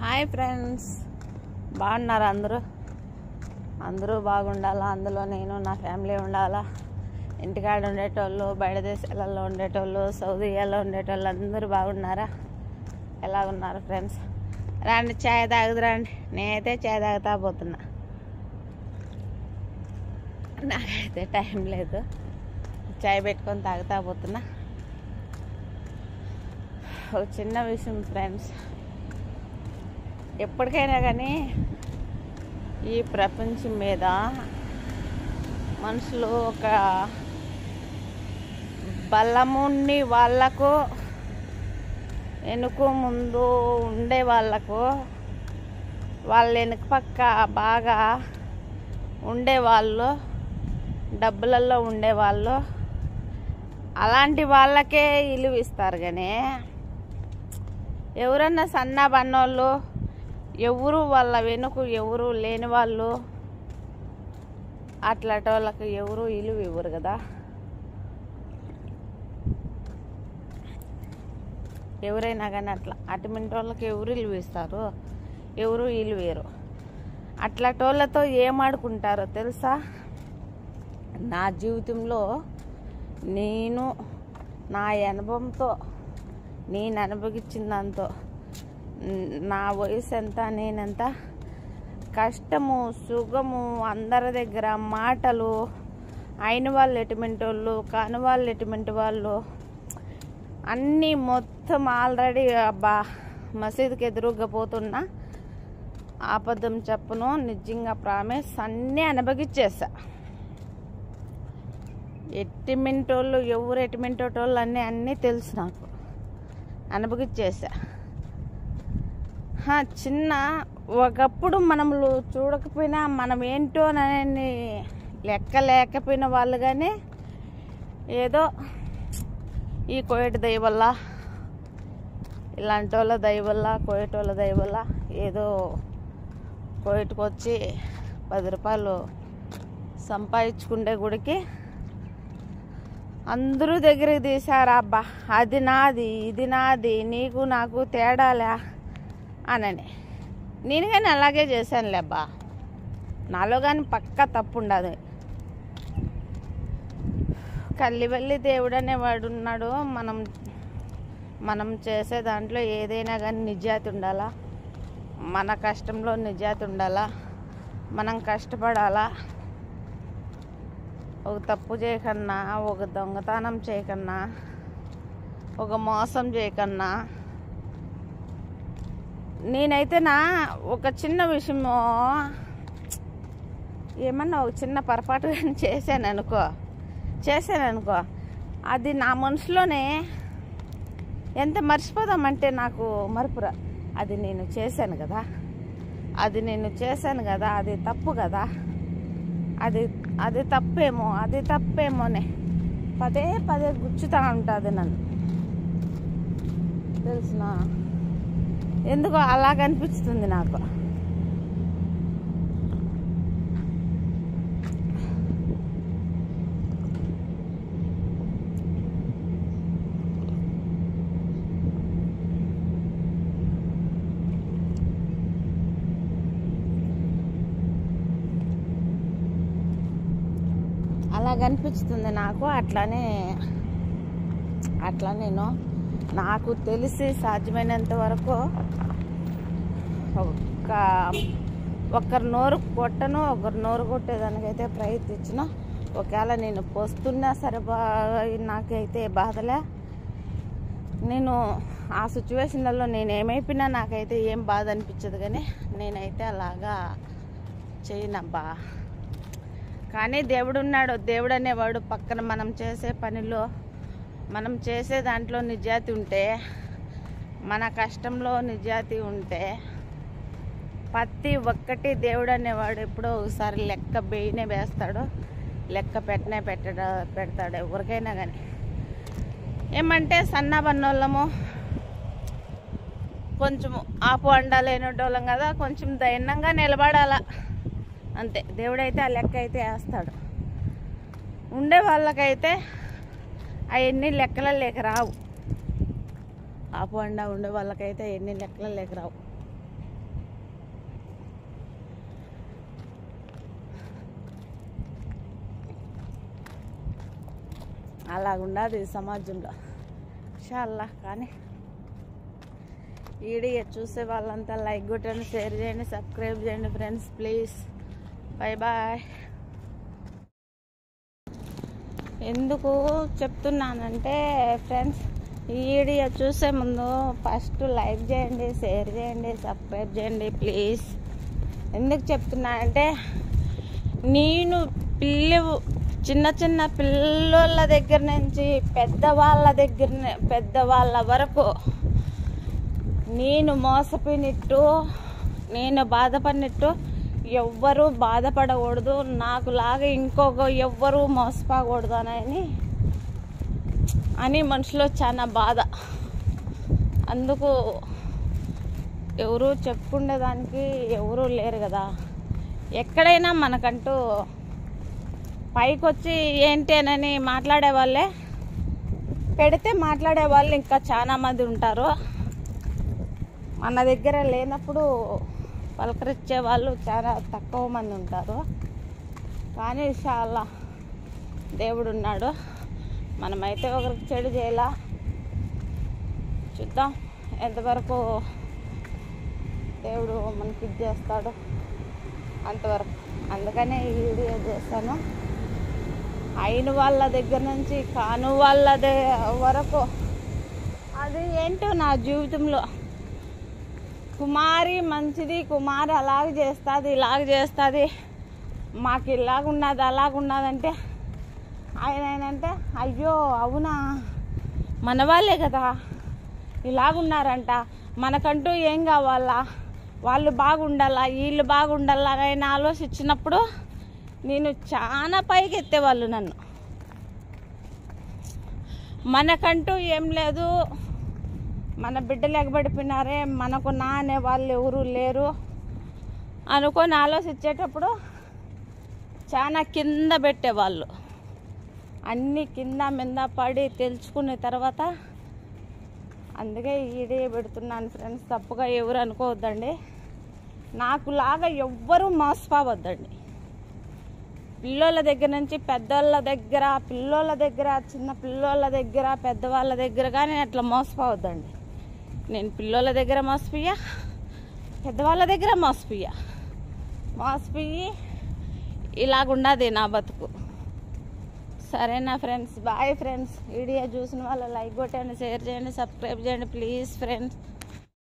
Hi friends, బాగున్నారు అందరూ బాగుండాలా. అందులో నేను నా ఫ్యామిలీ ఉండాలా. ఇంటికాడ ఉండేటోళ్ళు, బయట దేశాలలో ఉండేటోళ్ళు, సౌదీలో ఉండేటోళ్ళు అందరూ బాగున్నారా? ఎలా ఉన్నారు ఫ్రెండ్స్? రండి, చాయ్ తాగుదురండి. నేనైతే చాయ్ తాగుతా పోతున్నా. నాకైతే టైం లేదు, చాయ్ పెట్టుకొని తాగుతా పోతున్నా. ఒక చిన్న విషయం ఫ్రెండ్స్, ఎప్పటికైనా కానీ ఈ ప్రపంచం మీద మనుషులు ఒక బలముని వాళ్ళకు, వెనుక ముందు ఉండే వాళ్ళకు, వాళ్ళ వెనుక పక్క బాగా ఉండేవాళ్ళు, డబ్బులలో ఉండేవాళ్ళు, అలాంటి వాళ్ళకే విలువ ఇస్తారు. కానీ ఎవరన్నా సన్న బన్నోళ్ళు, ఎవరు వాళ్ళ వెనుక ఎవరు లేని వాళ్ళు, అట్లాంటి వాళ్ళకి ఎవరు విలువ ఇవ్వరు కదా. ఎవరైనా కానీ అటువంటి వాళ్ళకి ఎవరు విలువ ఇస్తారు? ఎవరు విలువేరు. అట్లాంటి వాళ్ళతో ఏమాడుకుంటారో తెలుసా? నా జీవితంలో నేను నా అనుభవంతో, నేను అనుభవించిన దాంతో, నా వయసు ఎంత, నేనెంత, కష్టము సుఖము, అందరి దగ్గర మాటలు, అయిన వాళ్ళు ఎటువంటి వాళ్ళు, కాని వాళ్ళు ఎటువంటి వాళ్ళు, అన్నీ మొత్తం ఆల్రెడీ మసీదుకి ఎదురుగా పోతున్నా, ఆపదం చెప్పను, నిజంగా ప్రామిస్ అన్నీ అనుభవించేసా. ఎట్టిమింటోళ్ళు ఎవరు ఎట్టిమింటోళ్ళు అన్నీ తెలుసు నాకు, అనుభవించేసా. చిన్న ఒకప్పుడు మనము చూడకపోయినా మనం ఏంటో అని లెక్క లేకపోయిన వాళ్ళు, కానీ ఏదో ఈ కోయట దయ వల్ల, ఇలాంటి వాళ్ళ దయ వల్ల, కోయట వాళ్ళ దయ వల్ల ఏదో కోయటకు వచ్చి 10 రూపాయలు సంపాదించుకుంటే గుడికి అందరూ దగ్గరికి తీశారు. అబ్బా అది నాది, ఇది నాది, నీకు నాకు తేడాలే అనని. నేను కానీ అలాగే చేశానులే అబ్బా, నాలో కానీ పక్కా తప్పు ఉండదు. కల్లివల్లి దేవుడు అనేవాడు ఉన్నాడు. మనం చేసే దాంట్లో ఏదైనా కానీ నిజాయితీ ఉండాలా, మన కష్టంలో నిజాయితీ ఉండాలా, మనం కష్టపడాలా. ఒక తప్పు చేయకన్నా, ఒక దొంగతనం చేయకన్నా, ఒక మోసం చేయకన్నా. నేనైతే ఒక చిన్న విషయము ఏమన్నా ఒక చిన్న పొరపాటు చేశాననుకో, అది నా మనసులోనే ఎంత మర్చిపోదామంటే నాకు మరపురా. అది నేను చేశాను కదా, అది తప్పు కదా, అది తప్పేమోనే పదే గుచ్చుతూ ఉంటుంది నన్ను. తెలిసిన ఎందుకో అలాగనిపిస్తుంది నాకు. అలాగనిపిస్తుంది నాకు. అట్లా నేను నాకు తెలిసి సాధ్యమైనంత వరకు ఒకరి నోరు కొట్టను, ఒకరి నోరు కొట్టేదానికైతే ప్రయత్నించిన. ఒకవేళ నేను పోస్తున్నా సరే నాకైతే బాధలే. నేను ఆ సిచ్యువేషన్లలో నేను ఏమైపోయినా నాకైతే ఏం బాధ అనిపించదు. కానీ నేనైతే అలాగా చేయనబ్బా. కానీ దేవుడు ఉన్నాడు. దేవుడు అనేవాడు పక్కన మనం చేసే పనిలో, మనం చేసే దాంట్లో నిజాయితీ ఉంటే, మన కష్టంలో నిజాయితీ ఉంటే, ప్రతి ఒక్కటి దేవుడు అనేవాడు ఎప్పుడో ఒకసారి లెక్క బేయనే వేస్తాడు, లెక్క పెడతాడు ఎవరికైనా కానీ. ఏమంటే సన్న బన్నోళ్ళము, కొంచెం ఆపు అండాలేనోళ్ళం కదా, కొంచెం దైన్యంగా నిలబడాలా అంతే. దేవుడైతే ఆ లెక్క అయితే వేస్తాడు. ఉండే వాళ్ళకైతే అవన్నీ లెక్కల లేక రావు. ఆపు అండా ఉండే వాళ్ళకైతే ఎన్ని లెక్కల లేక రావు. అలాగుండదు సమాజంలో ఇన్షాల్లా. కానీ వీడియో చూసే వాళ్ళంతా లైక్ కొట్టండి, షేర్ చేయండి, సబ్స్క్రైబ్ చేయండి ఫ్రెండ్స్ ప్లీజ్. Bye bye. ఎందుకు చెప్తున్నానంటే ఫ్రెండ్స్, ఈ వీడియో చూసే ముందు ఫస్ట్ లైక్ చేయండి, షేర్ చేయండి, సబ్స్క్రైబ్ చేయండి ప్లీజ్. ఎందుకు చెప్తున్నానంటే నేను చిన్న చిన్న పిల్లల దగ్గర నుంచి పెద్దవాళ్ళ వరకు నేను మోసపోయినట్టు, నేను బాధపడినట్టు ఎవ్వరూ బాధపడకూడదు, నాకు లాగా ఎవ్వరూ మోసపోకూడదు అని మనసులో చాలా బాధ. అందుకు ఎవరు చెప్పుకునేదానికి ఎవరూ లేరు కదా. ఎక్కడైనా మనకంటూ పైకి వచ్చి ఏంటి అని మాట్లాడే వాళ్ళే పెడితే మాట్లాడే వాళ్ళు ఇంకా చాలా మంది ఉంటారు. మన దగ్గర లేనప్పుడు పలకరించే వాళ్ళు చాలా తక్కువ మంది ఉంటారు. కానీ చాలా దేవుడు ఉన్నాడు. మనమైతే ఒకరికి చెడు చేయాల. చూద్దాం ఎంతవరకు దేవుడు మనకి ఇది చేస్తాడు అంతవరకు. అందుకనే ఈ వీడియో చేస్తాను. అయిన వాళ్ళ దగ్గర నుంచి కాను వాళ్ళ వరకు అది ఏంటో నా జీవితంలో కుమారి మంచిది, కుమారి అలాగ చేస్తుంది, ఇలాగ చేస్తుంది, మాకు ఇలాగున్నది అలాగున్నదంటే ఆయన ఏంటంటే అయ్యో అవునా మన వాళ్ళే కదా ఇలాగున్నారంట, మనకంటూ ఏం కావాలా, వాళ్ళు బాగుండాలా, వీళ్ళు బాగుండాలా అని ఆలోచించినప్పుడు నేను చాలా పైకి ఎత్తేవాళ్ళు నన్ను. మనకంటూ ఏం లేదు, మన బిడ్డలు ఎగబడిపోయినారే, మనకు నా అనే వాళ్ళు ఎవరు లేరు అనుకొని ఆలోచించేటప్పుడు చాలా కింద పెట్టేవాళ్ళు. అన్నీ కింద మీద పడి తెలుసుకున్న తర్వాత అందుకే ఈడే పెడుతున్నాను ఫ్రెండ్స్. తప్పుగా ఎవరు అనుకోవద్దండి. నాకులాగా ఎవ్వరూ మోసపోవద్దండి. పిల్లోళ్ళ దగ్గర నుంచి పెద్దోళ్ళ దగ్గర, చిన్న పిల్లోళ్ళ దగ్గర, పెద్దవాళ్ళ దగ్గర కానీ అట్లా మోసపోవద్దండి. నేను పిల్లోళ్ళ దగ్గర మోసపోయా, పెద్దవాళ్ళ దగ్గర మోసపోయి ఇలాగుండదు నా బతుకు. సరేనా ఫ్రెండ్స్, బాయ్ ఫ్రెండ్స్. వీడియో చూసిన వాళ్ళు లైక్ కొట్టండి, షేర్ చేయండి, సబ్స్క్రైబ్ చేయండి ప్లీజ్ ఫ్రెండ్స్.